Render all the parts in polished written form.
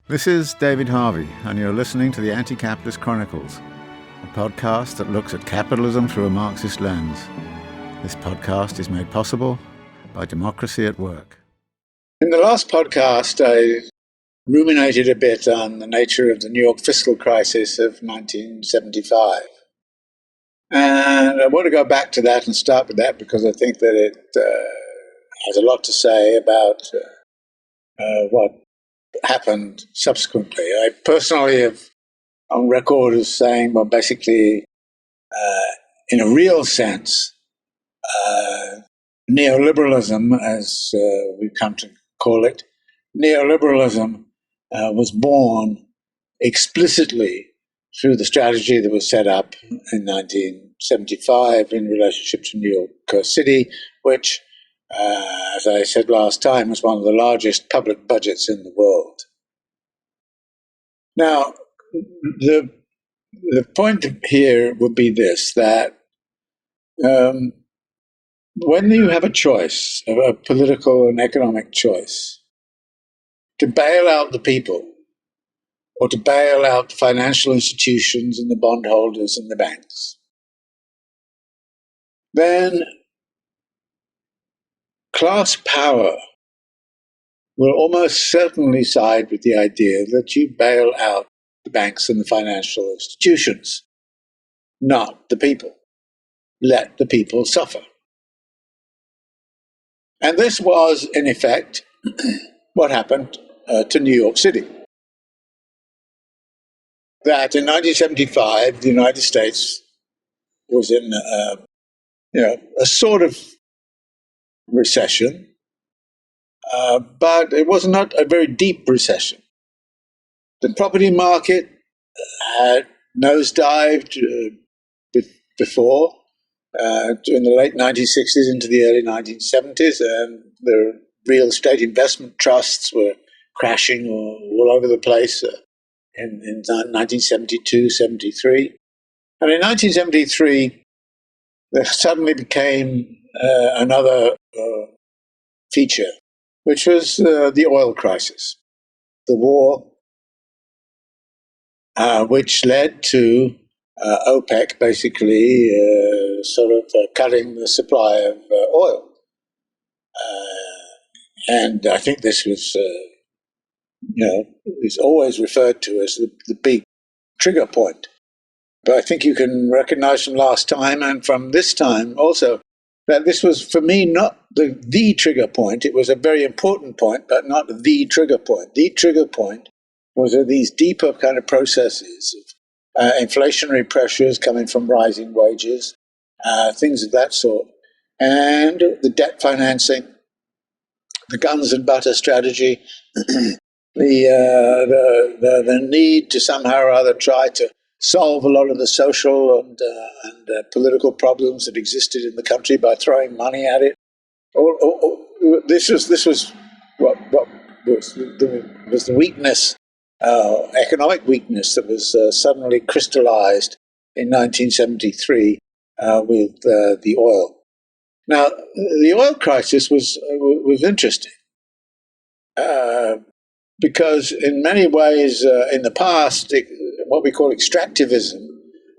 This is David Harvey, and you're listening to the Anti-Capitalist Chronicles, a podcast that looks at capitalism through a Marxist lens. This podcast is made possible by Democracy at Work. In the last podcast, I ruminated a bit on the nature of the New York fiscal crisis of 1975. And I want to go back to that and start with that because I think that it has a lot to say about what happened subsequently. I personally have on record as saying, well, basically, in a real sense, neoliberalism, as we've come to call it, neoliberalism was born explicitly through the strategy that was set up in 1975 in relationship to New York City, which, as I said last time, was one of the largest public budgets in the world. Now, the point here would be this, that when you have a choice, a political and economic choice, to bail out the people or to bail out the financial institutions and the bondholders and the banks, then class power will almost certainly side with the idea that you bail out the banks and the financial institutions, not the people. Let the people suffer. And this was, in effect, what happened to New York City. That in 1975, the United States was in a sort of recession, but it was not a very deep recession. The property market had nosedived before, in the late 1960s into the early 1970s, and the real estate investment trusts were crashing all over the place in 1972, 73. And in 1973, there suddenly became another feature, which was the oil crisis, the war, which led to OPEC basically cutting the supply of oil. And I think this was, is always referred to as the big trigger point. But I think you can recognize from last time and from this time also that this was, for me, not the trigger point. It was a very important point, but not the trigger point. The trigger point was these deeper kind of processes of inflationary pressures coming from rising wages, things of that sort, and the debt financing, the guns and butter strategy, the need to somehow or other try to solve a lot of the social and political problems that existed in the country by throwing money at it. This was what was the weakness, economic weakness that was suddenly crystallized in 1973 with the oil. Now, the oil crisis was interesting because in many ways in the past, what we call extractivism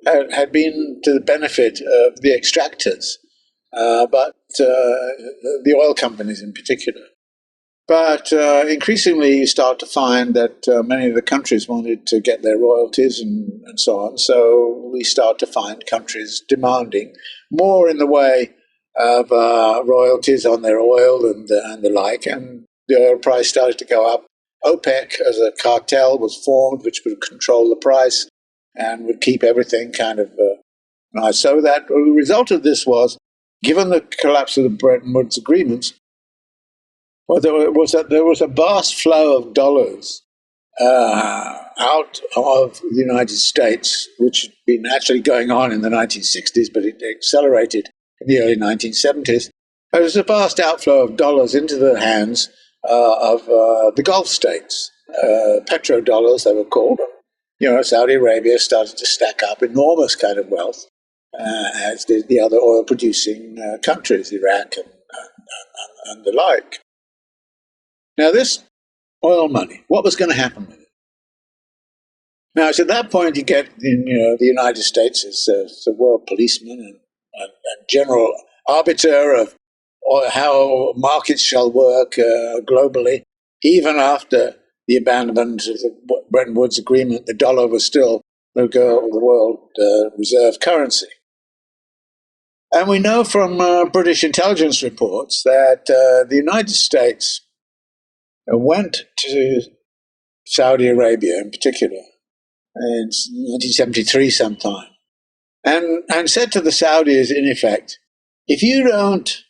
had been to the benefit of the extractors, but the oil companies in particular. But increasingly you start to find that many of the countries wanted to get their royalties and so on. So we start to find countries demanding more in the way of royalties on their oil and the like. And the oil price started to go up. OPEC as a cartel was formed, which would control the price and would keep everything kind of nice. So that the result of this was, given the collapse of the Bretton Woods agreements, well, there was a vast flow of dollars out of the United States, which had been actually going on in the 1960s, but it accelerated in the early 1970s. There was a vast outflow of dollars into the hands of the Gulf states, petrodollars they were called. Saudi Arabia started to stack up enormous kind of wealth, as did the other oil-producing countries, Iraq and the like. Now, this oil money, what was going to happen with it? Now, it's at that point you get the United States as the world policeman and general arbiter of how markets shall work globally. Even after the abandonment of the Bretton Woods Agreement, the dollar was still the world reserve currency. And we know from British intelligence reports that the United States went to Saudi Arabia in particular in 1973 sometime, and said to the Saudis, in effect, if you don't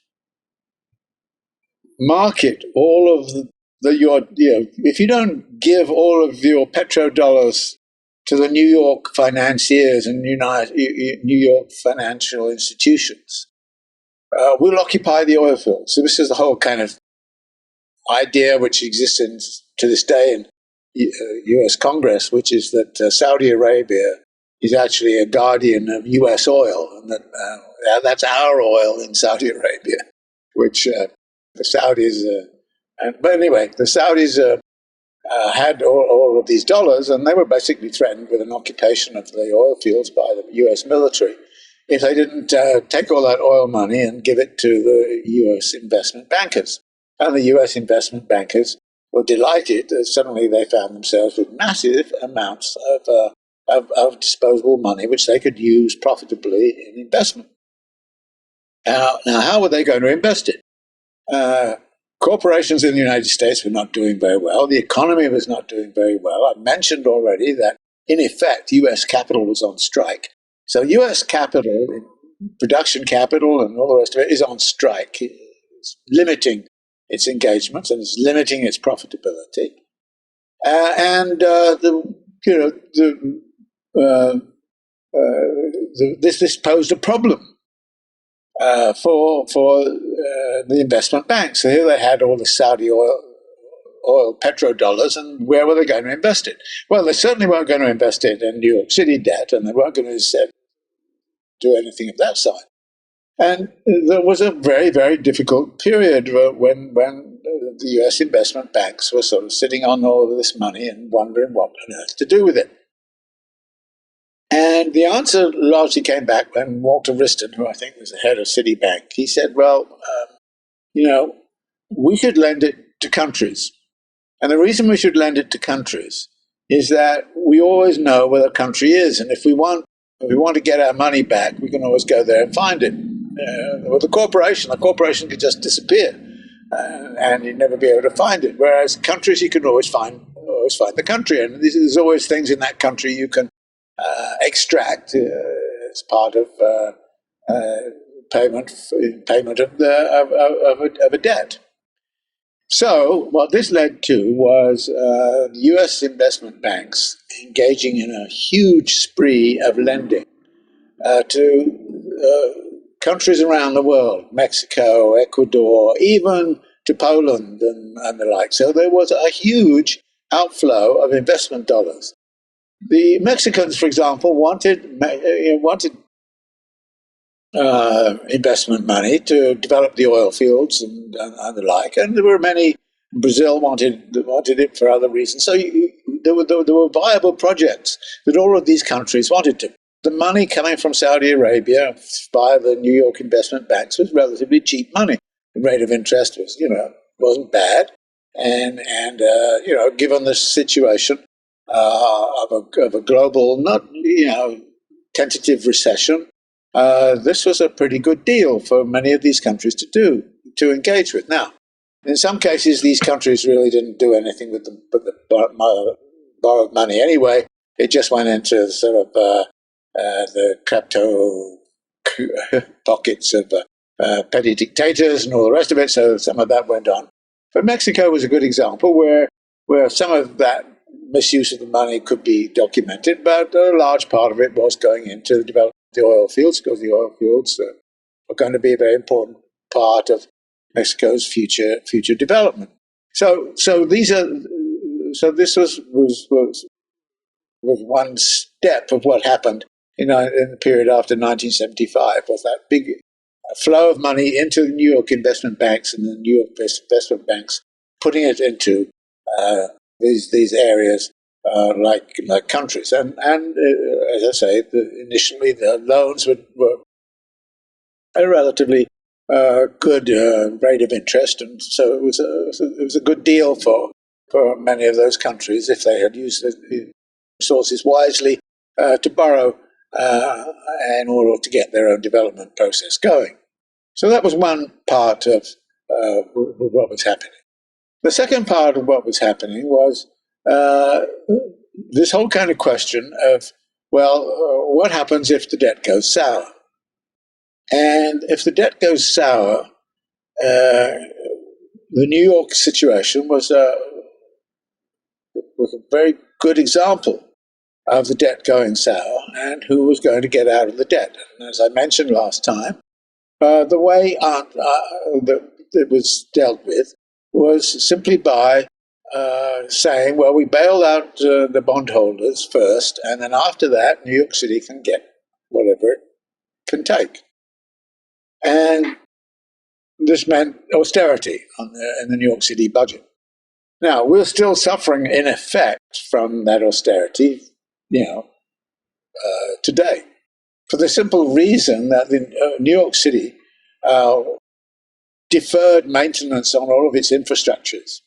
market all of if you don't give all of your petrodollars to the New York financiers and New York financial institutions, we'll occupy the oil fields. So this is the whole kind of idea which exists to this day in U.S. Congress, which is that Saudi Arabia is actually a guardian of U.S. oil, and that that's our oil in Saudi Arabia, which the Saudis. But anyway, the Saudis had all of these dollars, and they were basically threatened with an occupation of the oil fields by the U.S. military if they didn't take all that oil money and give it to the U.S. investment bankers. And the U.S. investment bankers were delighted that suddenly they found themselves with massive amounts of disposable money which they could use profitably in investment. Now, how were they going to invest it? Corporations in the United States were not doing very well. The economy was not doing very well. I mentioned already that, in effect, U.S. capital was on strike. So U.S. capital, production capital and all the rest of it, is on strike. It's limiting its engagements and it's limiting its profitability. This posed a problem for the investment banks. So here they had all the Saudi oil petrodollars, and where were they going to invest it? Well, they certainly weren't going to invest it in New York City debt, and they weren't going to do anything of that side. And there was a very, very difficult period when the U.S. investment banks were sort of sitting on all of this money and wondering what on earth to do with it. And the answer largely came back when Walter Wriston, who I think was the head of Citibank, he said, well, we should lend it to countries. And the reason we should lend it to countries is that we always know where the country is. And if we want to get our money back, we can always go there and find it. With the corporation could just disappear and you'd never be able to find it. Whereas countries, you can always find the country. And there's always things in that country you can extract as part of payment of a debt. So what this led to was U.S. investment banks engaging in a huge spree of lending to countries around the world, Mexico, Ecuador, even to Poland and the like. So there was a huge outflow of investment dollars. The Mexicans, for example, wanted investment money to develop the oil fields and the like, and there were many. Brazil wanted it for other reasons. So there were viable projects that all of these countries wanted to. The money coming from Saudi Arabia via the New York investment banks was relatively cheap money. The rate of interest wasn't bad, and given the situation of a global, not tentative recession, this was a pretty good deal for many of these countries to engage with. Now, in some cases, these countries really didn't do anything with the borrowed money anyway. It just went into sort of the klepto pockets of petty dictators and all the rest of it. So some of that went on. But Mexico was a good example where some of that misuse of the money could be documented, but a large part of it was going into the development of the oil fields, because the oil fields are going to be a very important part of Mexico's future development. So this was one step of what happened in the period after 1975, was that big flow of money into the New York investment banks and the New York investment banks, putting it into these areas like countries. And as I say, initially the loans were a relatively good rate of interest, and so it was a good deal for many of those countries if they had used the resources wisely to borrow in order to get their own development process going. So that was one part of what was happening. The second part of what was happening was this whole kind of question of, well, what happens if the debt goes sour? And if the debt goes sour, the New York situation was a very good example of the debt going sour and who was going to get out of the debt. And as I mentioned last time, the way that it was dealt with was simply by saying, well, we bail out the bondholders first, and then after that, New York City can get whatever it can take. And this meant austerity in the New York City budget. Now, we're still suffering, in effect, from that austerity, today, for the simple reason that New York City deferred maintenance on all of its infrastructures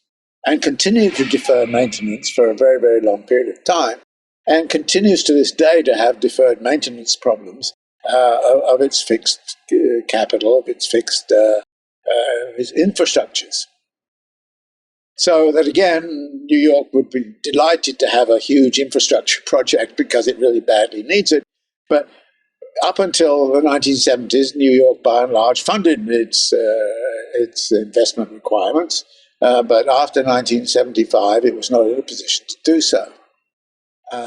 and continued to defer maintenance for a very, very long period of time, and continues to this day to have deferred maintenance problems of its fixed capital, of its fixed its infrastructures. So that again, New York would be delighted to have a huge infrastructure project because it really badly needs it. But up until the 1970s, New York, by and large, funded its investment requirements. But after 1975, it was not in a position to do so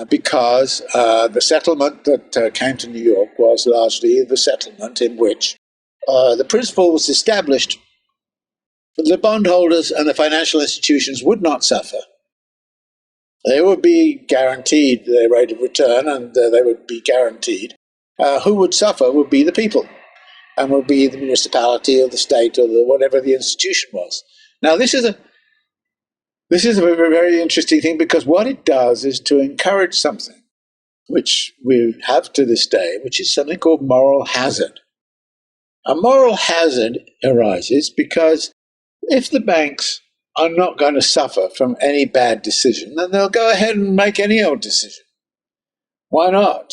because the settlement that came to New York was largely the settlement in which the principle was established that the bondholders and the financial institutions would not suffer. They would be guaranteed their rate of return, and they would be guaranteed. Who would suffer would be the people, and would be the municipality or the state or whatever the institution was. Now, this is a very, very interesting thing, because what it does is to encourage something which we have to this day, which is something called moral hazard. A moral hazard arises because if the banks are not going to suffer from any bad decision, then they'll go ahead and make any old decision. Why not?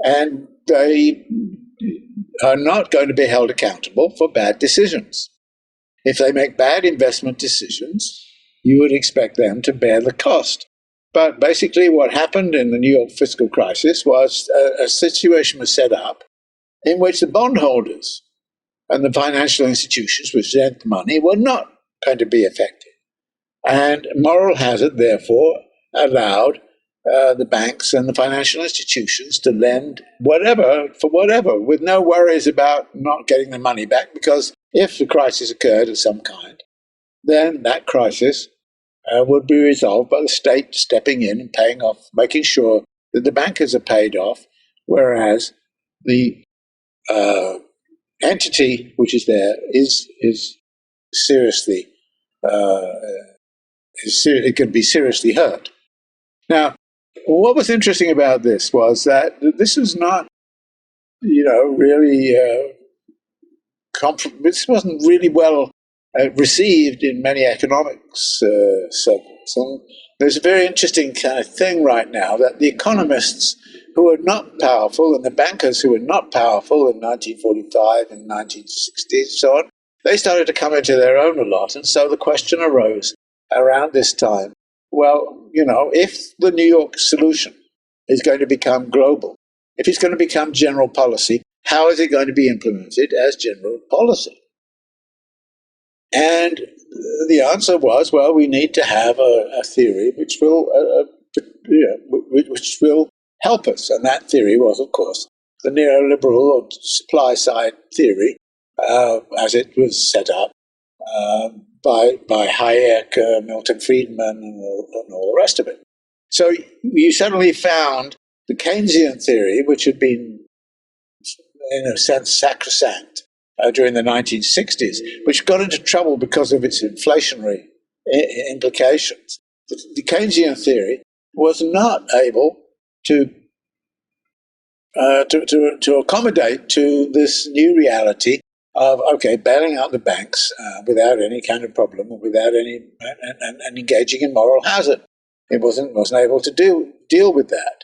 And they are not going to be held accountable for bad decisions. If they make bad investment decisions, you would expect them to bear the cost. But basically what happened in the New York fiscal crisis was a situation was set up in which the bondholders and the financial institutions which lent the money were not going to be affected. And moral hazard, therefore, allowed the banks and the financial institutions to lend whatever, with no worries about not getting the money back, because if the crisis occurred of some kind, then that crisis would be resolved by the state stepping in and paying off, making sure that the bankers are paid off, whereas the entity which is there is seriously it can be seriously hurt. Now, what was interesting about this was that this was not, really this wasn't really well received in many economics circles. And there's a very interesting kind of thing right now that the economists who were not powerful and the bankers who were not powerful in 1945 and 1960 and so on, they started to come into their own a lot. And so the question arose around this time, well, if the New York solution is going to become global, if it's going to become general policy, how is it going to be implemented as general policy? And the answer was, well, we need to have a theory which will help us. And that theory was, of course, the neoliberal or supply side theory, as it was set up by Hayek, Milton Friedman, and all the rest of it. So you suddenly found the Keynesian theory, which had been, in a sense, sacrosanct during the 1960s, which got into trouble because of its inflationary implications. The Keynesian theory was not able to to accommodate to this new reality of, okay, bailing out the banks without any kind of problem, without any and engaging in moral hazard. It wasn't able to deal with that.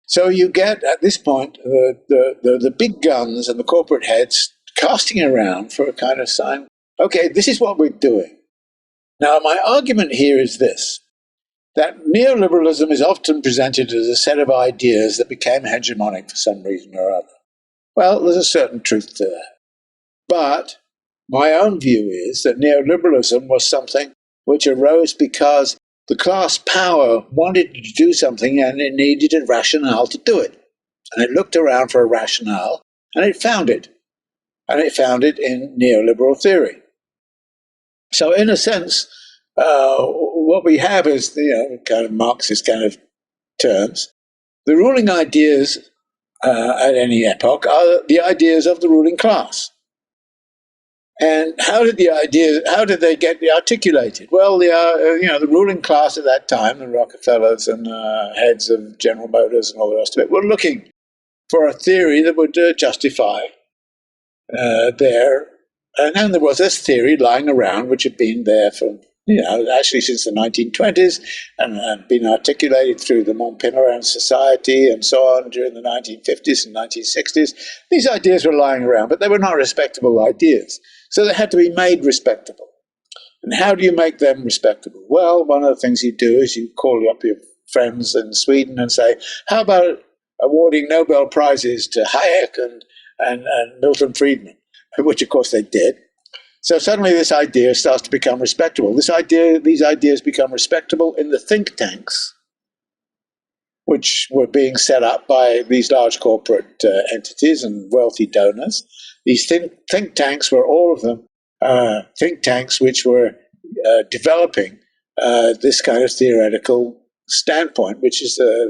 So you get at this point the big guns and the corporate heads casting around for a kind of sign. Okay, this is what we're doing. Now, my argument here is this: that neoliberalism is often presented as a set of ideas that became hegemonic for some reason or other. Well, there's a certain truth to that. But my own view is that neoliberalism was something which arose because the class power wanted to do something and it needed a rationale to do it. And it looked around for a rationale and it found it. And it found it in neoliberal theory. So in a sense, what we have is kind of Marxist kind of terms. The ruling ideas at any epoch are the ideas of the ruling class. And how did they get articulated? Well, the ruling class at that time, the Rockefellers and heads of General Motors and all the rest of it, were looking for a theory that would justify their. And there was this theory lying around, which had been there for actually since the 1920s, and been articulated through the Montpellier Society and so on during the 1950s and 1960s. These ideas were lying around, but they were not respectable ideas. So they had to be made respectable. And how do you make them respectable? Well, one of the things you do is you call up your friends in Sweden and say, how about awarding Nobel Prizes to Hayek and Milton Friedman, which of course they did. So suddenly this idea starts to become respectable. These ideas become respectable in the think tanks, which were being set up by these large corporate entities and wealthy donors. These think tanks were all of them think tanks which were developing this kind of theoretical standpoint, which is a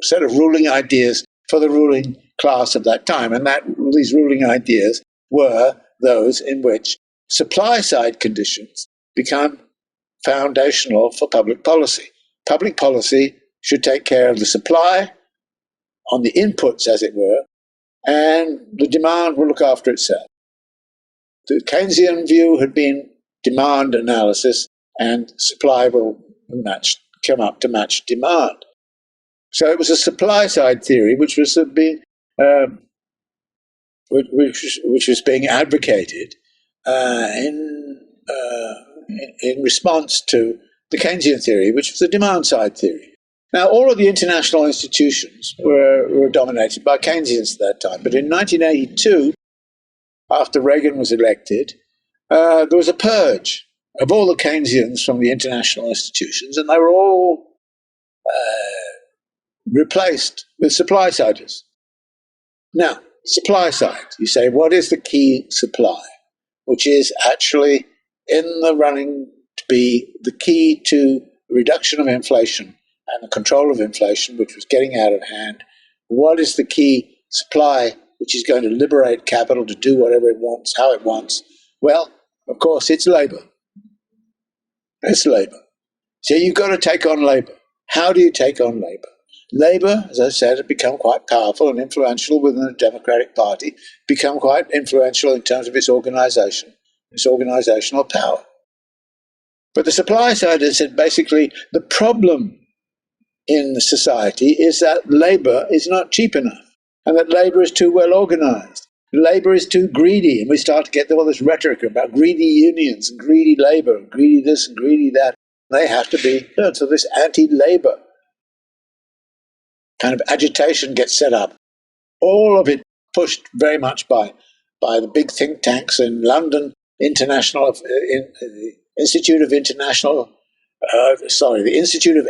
set of ruling ideas for the ruling class of that time. And these ruling ideas were those in which supply-side conditions become foundational for public policy. Public policy should take care of the supply on the inputs, as it were, and the demand will look after itself. The Keynesian view had been demand analysis, and supply will come up to match demand. So it was a supply-side theory which was being advocated in response to the Keynesian theory, which was a demand-side theory. Now, all of the international institutions were dominated by Keynesians at that time. But in 1982, after Reagan was elected, there was a purge of all the Keynesians from the international institutions, and they were all replaced with supply-siders. Now, supply side, you say, what is the key supply? Which is actually in the running to be the key to reduction of inflation and the control of inflation, which was getting out of hand. What is the key supply which is going to liberate capital to do whatever it wants, how it wants? Well, of course, it's labor. It's labor. So you've got to take on labor. How do you take on labor? Labor, as I said, had become quite powerful and influential within the Democratic Party, become quite influential in terms of its organization, its organizational power. But the supply side has said basically the problem in the society is that labor is not cheap enough, and that labor is too well organized. Labor is too greedy, and we start to get all this rhetoric about greedy unions and greedy labor, and greedy this and greedy that. They have to be, so this anti-labor kind of agitation gets set up. All of it pushed very much by the big think tanks in London, the Institute of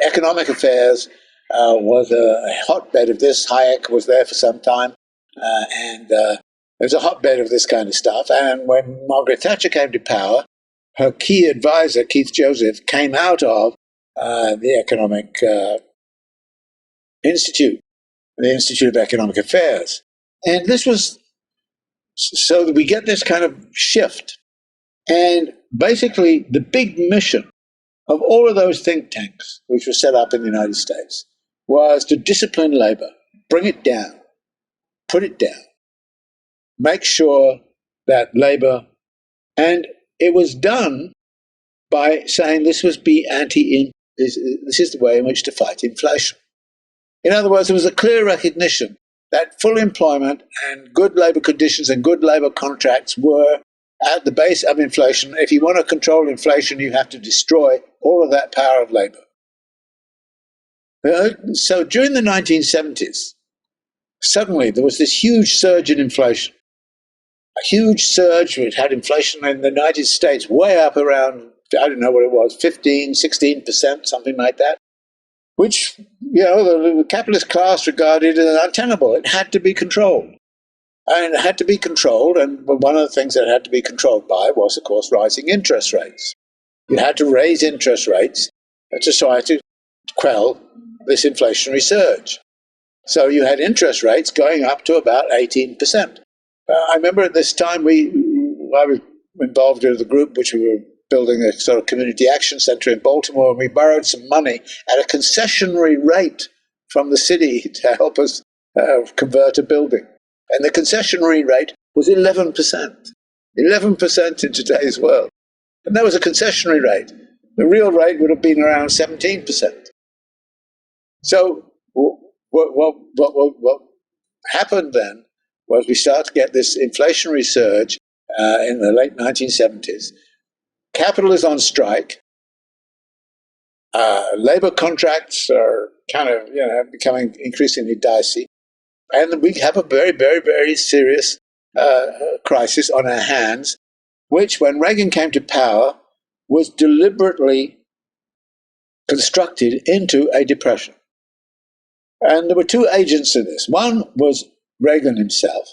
Economic Affairs was a hotbed of this. Hayek was there for some time, and it was a hotbed of this kind of stuff. And when Margaret Thatcher came to power, her key advisor, Keith Joseph, came out of the Economic Institute, the Institute of Economic Affairs. And this was so that we get this kind of shift. And basically, the big mission of all of those think tanks which were set up in the United States was to discipline labor, bring it down, put it down, make sure that labor, and it was done by saying this was this is the way in which to fight inflation. In other words, there was a clear recognition that full employment and good labor conditions and good labor contracts were at the base of inflation. If you want to control inflation, you have to destroy all of that power of labor. So during the 1970s, suddenly there was this huge surge in inflation. A huge surge which had inflation in the United States way up around, I don't know what it was, 15, 16%, something like that, which, the capitalist class regarded as untenable. It had to be controlled. And it had to be controlled, and one of the things that it had to be controlled by was, of course, rising interest rates. You had to raise interest rates to try to quell this inflationary surge. So you had interest rates going up to about 18%. I remember at this time I was involved in the group which we were building a sort of community action center in Baltimore, and we borrowed some money at a concessionary rate from the city to help us convert a building. And the concessionary rate was 11%. 11% in today's world. And that was a concessionary rate. The real rate would have been around 17%. So what happened then was we started to get this inflationary surge in the late 1970s. Capital is on strike. Labor contracts are kind of becoming increasingly dicey. And we have a very, very, very serious crisis on our hands, which, when Reagan came to power, was deliberately constructed into a depression. And there were two agents in this. One was Reagan himself.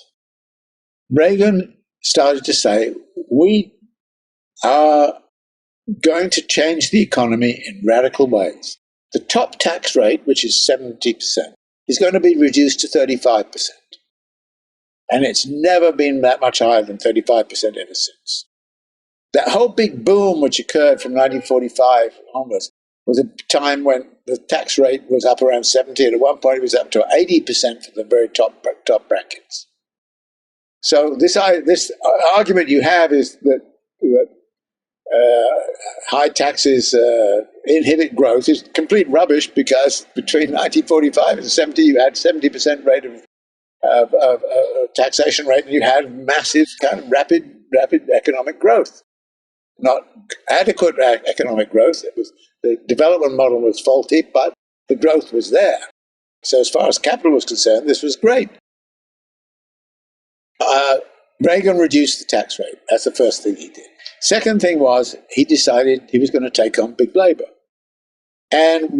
Reagan started to say, we are going to change the economy in radical ways. The top tax rate, which is 70%, is going to be reduced to 35%. And it's never been that much higher than 35% ever since. That whole big boom which occurred from 1945 onwards was a time when the tax rate was up around 70, and at one point it was up to 80% for the very top brackets. So this argument you have is that high taxes inhibit growth is complete rubbish, because between 1945 and 70 you had 70% rate of taxation rate, and you had massive kind of rapid economic growth. Not adequate economic growth. The development model was faulty, but the growth was there. So as far as capital was concerned, this was great. Reagan reduced the tax rate. That's the first thing he did. Second thing was, he decided he was going to take on big labor. And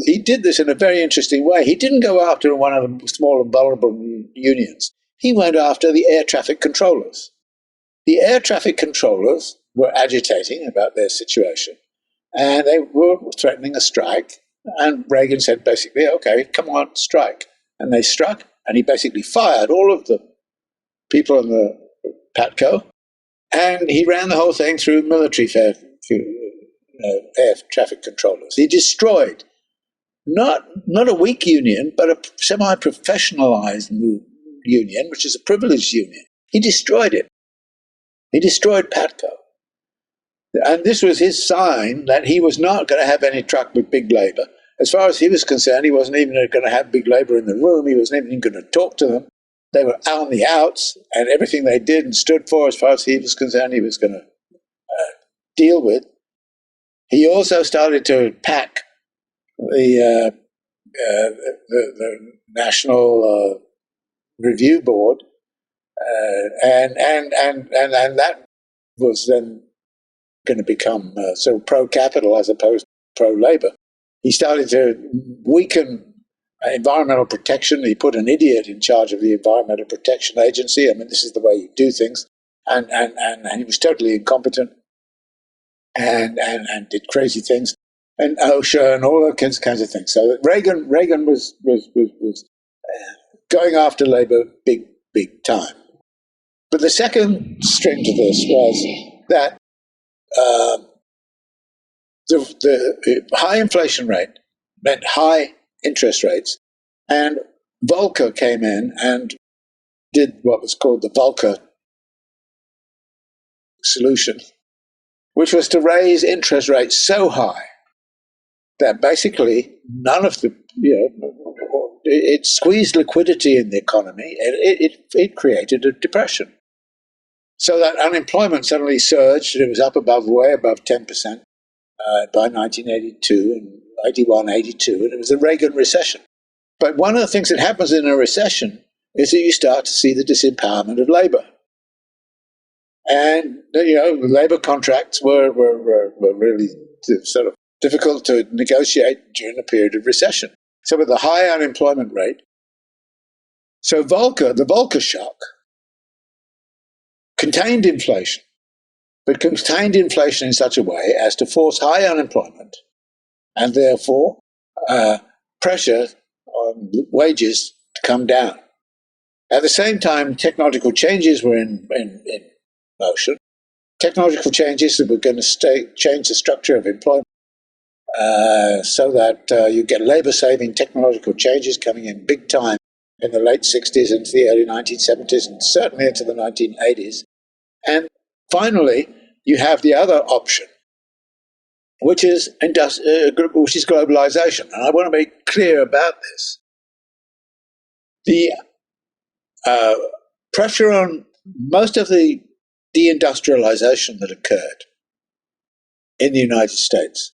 he did this in a very interesting way. He didn't go after one of the small and vulnerable unions. He went after the air traffic controllers. The air traffic controllers were agitating about their situation, and they were threatening a strike. And Reagan said basically, okay, come on, strike. And they struck, and he basically fired all of the people in the PATCO, and he ran the whole thing through military air traffic controllers. He destroyed not a weak union, but a semi-professionalized union, which is a privileged union. He destroyed it. He destroyed PATCO. And this was his sign that he was not going to have any truck with big labor. As far as he was concerned, he wasn't even going to have big labor in the room. He wasn't even going to talk to them. They were out on the outs, and everything they did and stood for, as far as he was concerned, he was going to deal with. He also started to pack the National Review Board, and that was then going to become sort of pro-capital as opposed to pro-labor. He started to weaken environmental protection. He put an idiot in charge of the Environmental Protection Agency. I mean, this is the way you do things. And he was totally incompetent and did crazy things. And OSHA and all those kinds of things. So Reagan was going after labor big time. But the second string to this was that the high inflation rate meant high interest rates, and Volcker came in and did what was called the Volcker solution, which was to raise interest rates so high that basically none of the, it squeezed liquidity in the economy, and it created a depression. So that unemployment suddenly surged, and it was up way above 10% by 1982 and 81, 82, and it was the Reagan recession. But one of the things that happens in a recession is that you start to see the disempowerment of labor. And, labor contracts were really sort of difficult to negotiate during a period of recession. So with a high unemployment rate, so the Volcker Shock contained inflation, but contained inflation in such a way as to force high unemployment and therefore pressure on wages to come down. At the same time, technological changes were in motion. Technological changes that were going to change the structure of employment so that you get labor-saving technological changes coming in big time in the late 60s into the early 1970s and certainly into the 1980s. And finally, you have the other option, which is globalization. And I want to be clear about this. The pressure on most of the deindustrialization that occurred in the United States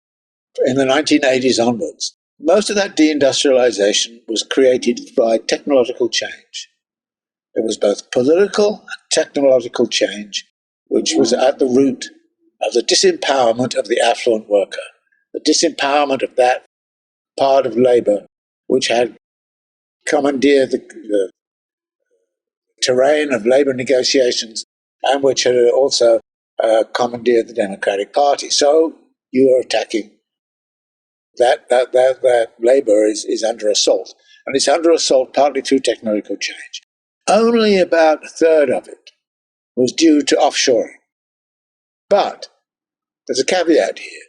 in the 1980s onwards, most of that deindustrialization was created by technological change. It was both political and technological change, which was at the root of the disempowerment of the affluent worker, the disempowerment of that part of labor which had commandeered the terrain of labor negotiations and which had also commandeered the Democratic Party. So you are attacking that labor is under assault. And it's under assault partly through technological change. Only about a third of it was due to offshoring. But there's a caveat here.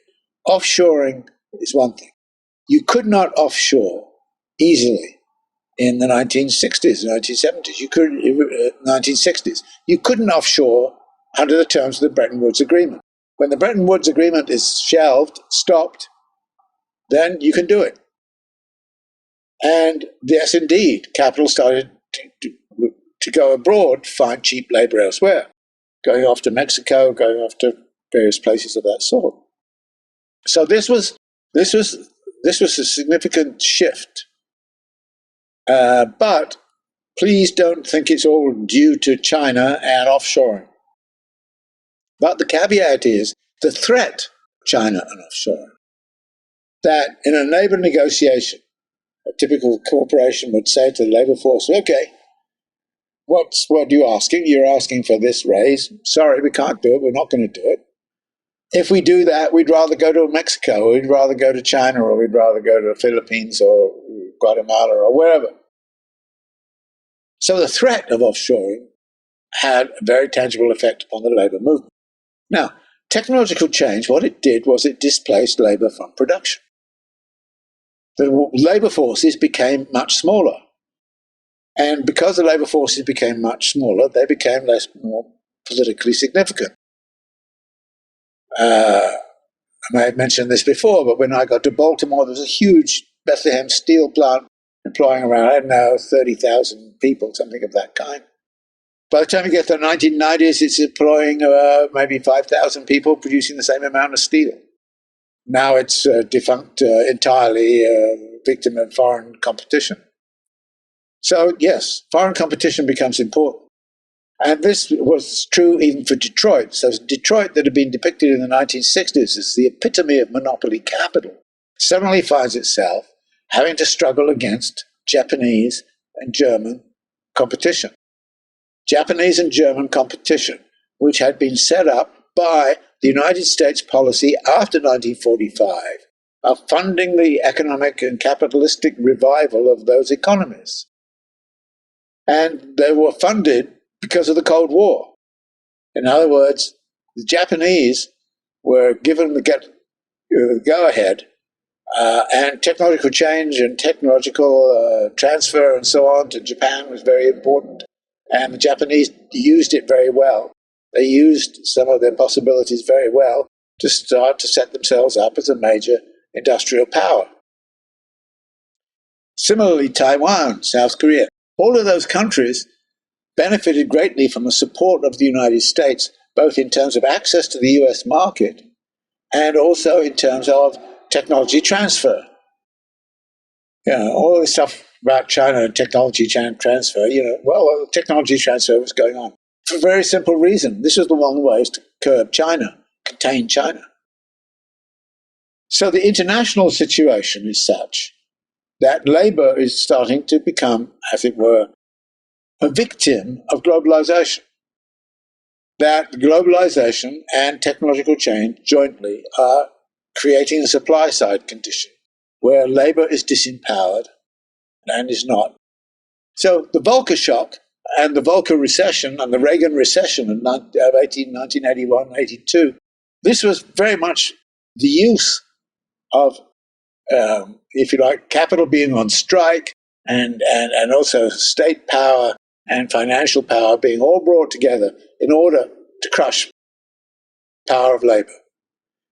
Offshoring is one thing. You could not offshore easily in the 1960s, 1970s. 1960s. You couldn't offshore under the terms of the Bretton Woods Agreement. When the Bretton Woods Agreement is shelved, stopped, then you can do it. And yes, indeed, capital started to go abroad to find cheap labor elsewhere, going off to Mexico, going off to various places of that sort. So this was a significant shift. But please don't think it's all due to China and offshoring. But the caveat is the threat, China and offshoring, that in a labor negotiation, a typical corporation would say to the labor force, okay, what are you asking? You're asking for this raise. Sorry, we can't do it. We're not going to do it. If we do that, we'd rather go to Mexico, or we'd rather go to China, or we'd rather go to the Philippines or Guatemala or wherever. So the threat of offshoring had a very tangible effect upon the labor movement. Now, technological change, what it did was it displaced labor from production. The labor forces became much smaller. And because the labor forces became much smaller, they became more politically significant. I may have mentioned this before, but when I got to Baltimore, there was a huge Bethlehem steel plant employing around, 30,000 people, something of that kind. By the time you get to the 1990s, it's employing maybe 5,000 people producing the same amount of steel. Now it's defunct entirely, victim of foreign competition. So yes, foreign competition becomes important. And this was true even for Detroit. So Detroit, that had been depicted in the 1960s as the epitome of monopoly capital, suddenly finds itself having to struggle against Japanese and German competition. Japanese and German competition, which had been set up by the United States policy after 1945 of funding the economic and capitalistic revival of those economies. And they were funded because of the Cold War. In other words, the Japanese were given go ahead, and technological change and technological transfer and so on to Japan was very important. And the Japanese used it very well. They used some of their possibilities very well to start to set themselves up as a major industrial power. Similarly, Taiwan, South Korea, all of those countries benefited greatly from the support of the United States, both in terms of access to the US market and also in terms of technology transfer. All this stuff about China and technology transfer, technology transfer was going on for a very simple reason. This was the one way to curb China, contain China. So the international situation is such that labor is starting to become, as it were, a victim of globalization. That globalization and technological change jointly are creating a supply side condition where labor is disempowered and is not. So the Volcker Shock and the Volcker recession and the Reagan recession of 1981-82, this was very much the use of, if you like, capital being on strike and also state power and financial power being all brought together in order to crush power of labor.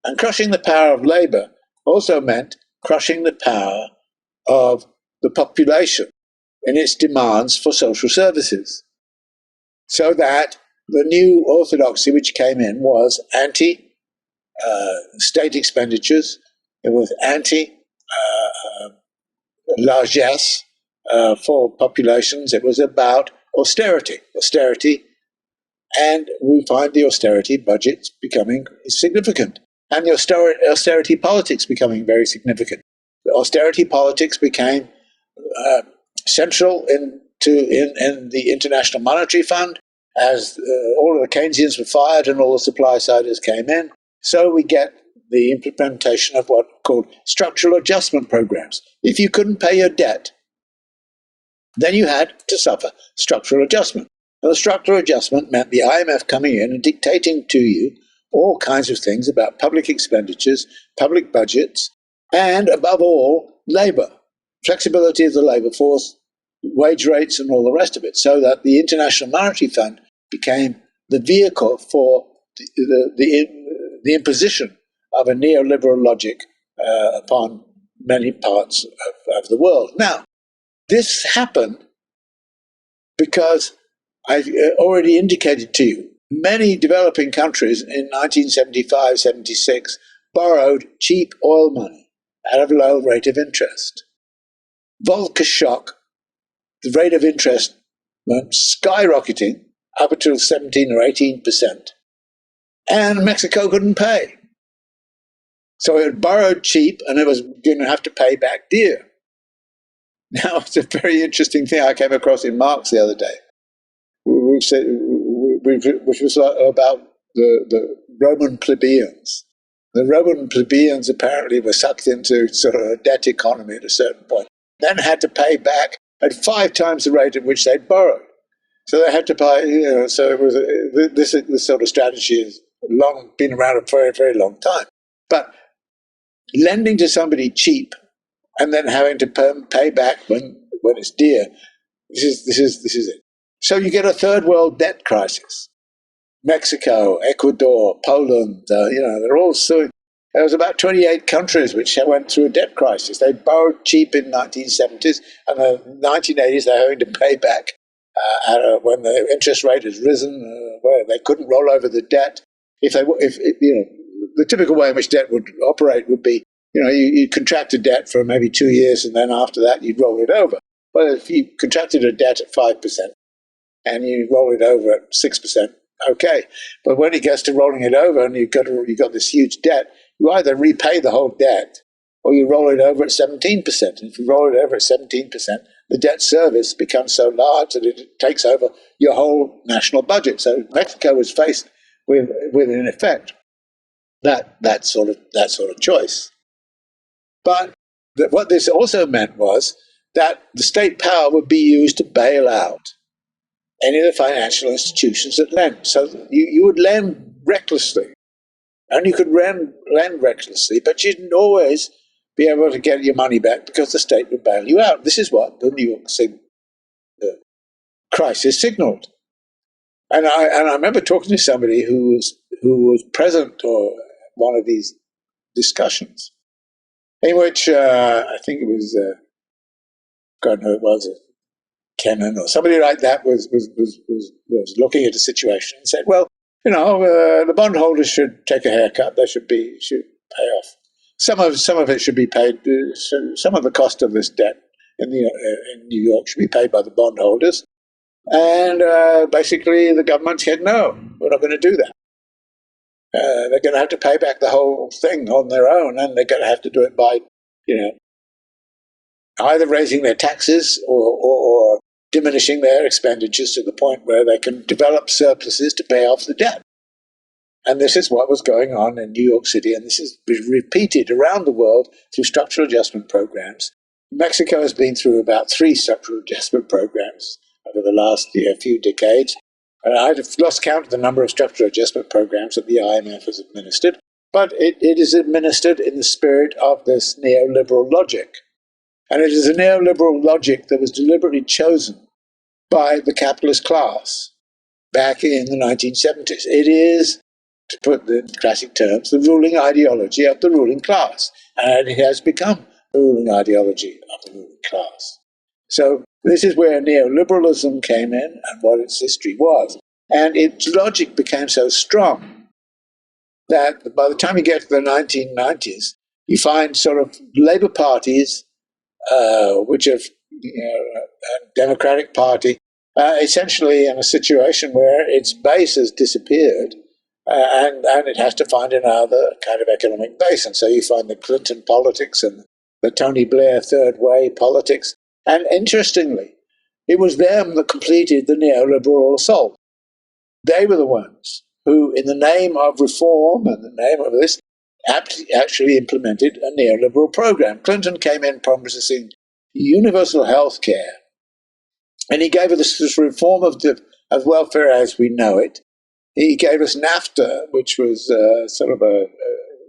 And crushing the power of labor also meant crushing the power of the population in its demands for social services. So that the new orthodoxy which came in was anti-state expenditures, it was anti-largesse for populations, it was about austerity, and we find the austerity budgets becoming significant. And the austerity politics becoming very significant. The austerity politics became central in the International Monetary Fund as all of the Keynesians were fired and all the supply-siders came in. So we get the implementation of what are called structural adjustment programs. If you couldn't pay your debt, then you had to suffer structural adjustment. And the structural adjustment meant the IMF coming in and dictating to you all kinds of things about public expenditures, public budgets, and above all, labor, flexibility of the labor force, wage rates, and all the rest of it, so that the International Monetary Fund became the vehicle for the imposition of a neoliberal logic upon many parts of the world. Now, this happened because I already indicated to you, many developing countries in 1975-76 borrowed cheap oil money at a low rate of interest. Volcker Shock, the rate of interest went skyrocketing up until 17 or 18%. And Mexico couldn't pay. So it borrowed cheap and it was going to have to pay back dear. Now, it's a very interesting thing I came across in Marx the other day, which was about the Roman plebeians. The Roman plebeians apparently were sucked into sort of a debt economy at a certain point, then had to pay back at 5 times the rate at which they'd borrowed. So they had to pay, so it was this sort of strategy has been around a very, very long time. But lending to somebody cheap and then having to pay back when it's dear, this is it. So you get a third world debt crisis. Mexico, Ecuador, Poland, they're all suing. There was about 28 countries which went through a debt crisis. They borrowed cheap in the 1970s, and in the 1980s they're having to pay back when the interest rate has risen, where they couldn't roll over the debt. The typical way in which debt would operate would be, you contract a debt for maybe 2 years, and then after that you'd roll it over. Well, if you contracted a debt at 5% and you roll it over at 6%, okay. But when it gets to rolling it over and you've got this huge debt, you either repay the whole debt or you roll it over at 17%. And if you roll it over at 17%, the debt service becomes so large that it takes over your whole national budget. So Mexico was faced with in effect, that sort of choice. But what this also meant was that the state power would be used to bail out any of the financial institutions that lend. So you would lend recklessly And you could lend recklessly, but you didn't always be able to get your money back because the state would bail you out. This is what the New York crisis signaled. And I remember talking to somebody who was present or one of these discussions, in which I think it was God knows it was Kennan or somebody like that was looking at a situation and said, well, the bondholders should take a haircut. They should pay off. Some of it should be paid. Some of the cost of this debt in New York should be paid by the bondholders. And basically, the government said, no, we're not going to do that. They're going to have to pay back the whole thing on their own, and they're going to have to do it by, either raising their taxes or diminishing their expenditures to the point where they can develop surpluses to pay off the debt. And this is what was going on in New York City, and this is repeated around the world through structural adjustment programs. Mexico has been through about 3 structural adjustment programs over the last few decades. I've lost count of the number of structural adjustment programs that the IMF has administered, but it is administered in the spirit of this neoliberal logic. And it is a neoliberal logic that was deliberately chosen by the capitalist class back in the 1970s. It is, to put it in classic terms, the ruling ideology of the ruling class. And it has become the ruling ideology of the ruling class. So this is where neoliberalism came in and what its history was. And its logic became so strong that by the time you get to the 1990s, you find sort of labor parties, which have a Democratic Party, essentially in a situation where its base has disappeared, and it has to find another kind of economic base. And so you find the Clinton politics and the Tony Blair third way politics. And interestingly, it was them that completed the neoliberal assault. They were the ones who, in the name of reform and the name of this, actually implemented a neoliberal program. Clinton came in promising universal health care, and he gave us this reform of welfare as we know it. He gave us NAFTA, which was sort of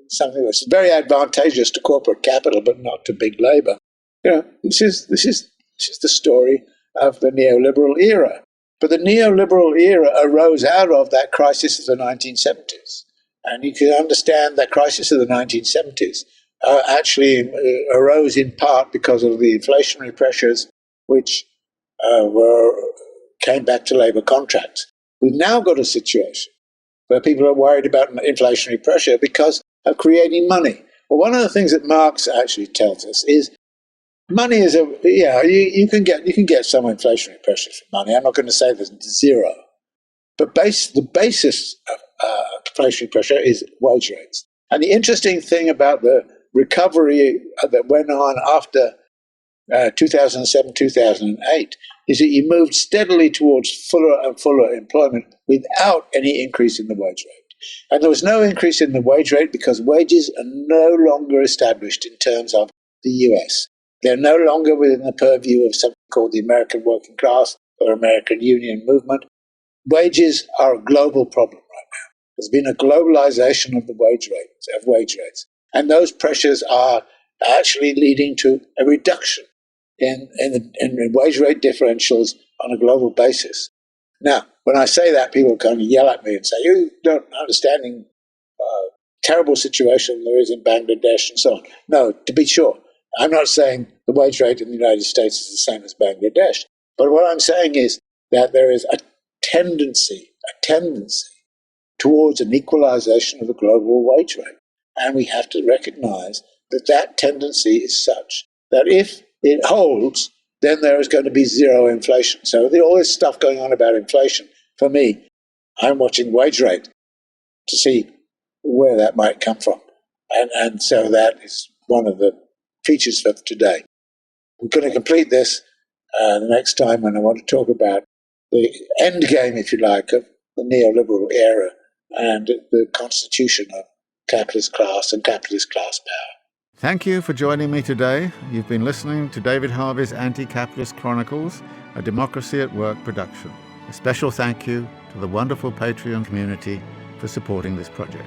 something that's very advantageous to corporate capital, but not to big labor. This is the story of the neoliberal era. But the neoliberal era arose out of that crisis of the 1970s. And you can understand that crisis of the 1970s actually arose in part because of the inflationary pressures which came back to labor contracts. We've now got a situation where people are worried about inflationary pressure because of creating money. Well, one of the things that Marx actually tells us is money is you can get some inflationary pressure from money. I'm not going to say there's zero, but the basis of inflationary pressure is wage rates. And the interesting thing about the recovery that went on after 2007, 2008 is that you moved steadily towards fuller and fuller employment without any increase in the wage rate. And there was no increase in the wage rate because wages are no longer established in terms of the US. They're no longer within the purview of something called the American working class or American union movement. Wages are a global problem right now. There's been a globalization of the wage rates. And those pressures are actually leading to a reduction in wage rate differentials on a global basis. Now, when I say that, people kind of yell at me and say, you don't understand terrible situation there is in Bangladesh and so on. No, to be sure, I'm not saying the wage rate in the United States is the same as Bangladesh. But what I'm saying is that there is a tendency towards an equalization of the global wage rate. And we have to recognize that that tendency is such that if it holds, then there is going to be zero inflation. So all this stuff going on about inflation, for me, I'm watching wage rate to see where that might come from. And so that is one of the features for today. We're going to complete this the next time when I want to talk about the end game, if you like, of the neoliberal era and the constitution of capitalist class and capitalist class power. Thank you for joining me today. You've been listening to David Harvey's Anti-Capitalist Chronicles, a Democracy at Work production. A special thank you to the wonderful Patreon community for supporting this project.